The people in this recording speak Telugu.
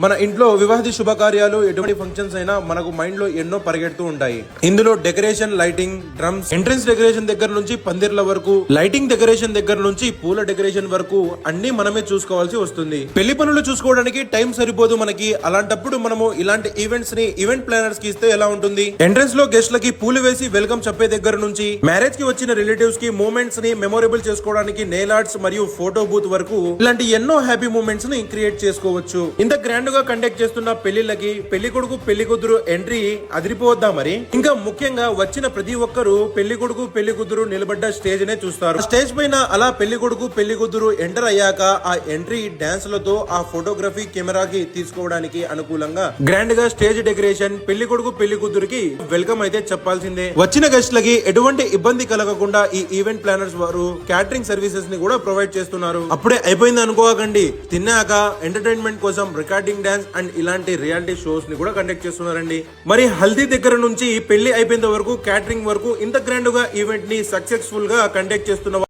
మన ఇంట్లో వివాహి శుభకార్యాలు ఎటువంటి ఫంక్షన్స్ అయినా మనకు మైండ్ లో ఎన్నో పరిగెడుతూ ఉంటాయి. ఇందులో decoration, lighting, drums, entrance decoration దగ్గర నుంచి పందిర్ల వరకు, లైటింగ్ డెకరేషన్ దగ్గర నుంచి పూల డెకరేషన్ వరకు అన్ని మనమే చూసుకోవాల్సి వస్తుంది. పెళ్లి పనులు చూసుకోవడానికి టైం సరిపోదు మనకి. అలాంటప్పుడు మనము ఇలాంటి ఈవెంట్స్ ని ఈవెంట్ ప్లానర్స్ కి ఇస్తే ఎలా ఉంటుంది? ఎంట్రన్స్ లో గెస్ట్లకి పూలు వేసి వెల్కమ్ చెప్పే దగ్గర నుంచి, మ్యారేజ్ కి వచ్చిన రిలేటివ్స్ కి మూమెంట్స్ ని మెమొరబుల్ చేసుకోవడానికి నెయిల్ ఆర్ట్స్ మరియు ఫోటో బూత్ వరకు ఇలాంటి ఎన్నో హ్యాపీ మూమెంట్స్ ని క్రియేట్ చేసుకోవచ్చు. ఇంత గ్రాండ్ గా కండక్ట్ చేస్తున్న పెళ్లిళ్ళకి పెళ్లి కొడుకు పెళ్లి కూతురు ఎంట్రీ అదిరిపోద్దా మరి? ఇంకా ముఖ్యంగా వచ్చిన ప్రతి ఒక్కరు పెళ్లి కొడుకు పెళ్లి కూతురు నిలబడ్డ స్టేజ్ నే చూస్తారు. స్టేజ్ పైన అలా పెళ్లి కొడుకు పెళ్లి కూతురు ఎంటర్ అయ్యాక ఆ ఎంట్రీ డాన్స్ లతో ఆ ఫోటోగ్రఫీ కెమెరాకి తీసుకోవడానికి అనుకూలంగా గ్రాండ్ గా స్టేజ్ డెకరేషన్, పెళ్లి కొడుకు పెళ్లి కూతురికి వెల్కమ్ అయితే చెప్పాల్సిందే. వచ్చిన గెస్ట్ లకి ఎటువంటి ఇబ్బంది కలగకుండా ఈ ఈవెంట్ ప్లానర్స్ వారు క్యాటరింగ్ సర్వీసెస్ ని కూడా ప్రొవైడ్ చేస్తున్నారు. అప్పుడే అయిపోయింది అనుకోకండి, తిన్నాక ఎంటర్టైన్మెంట్ కోసం రికార్డింగ్ డాన్స్ అండ్ ఇలాంటి రియాలిటీ షోస్ ని కూడా కండక్ట్ చేస్తున్నారండి. మరి హల్దీ దగ్గర నుంచి పెళ్లి అయిపోయేంత వరకు క్యాటరింగ్ వరకు ఇంత గ్రాండ్ గా ఈవెంట్ ని సక్సెస్ఫుల్ గా కండక్ట్ చేస్తున్న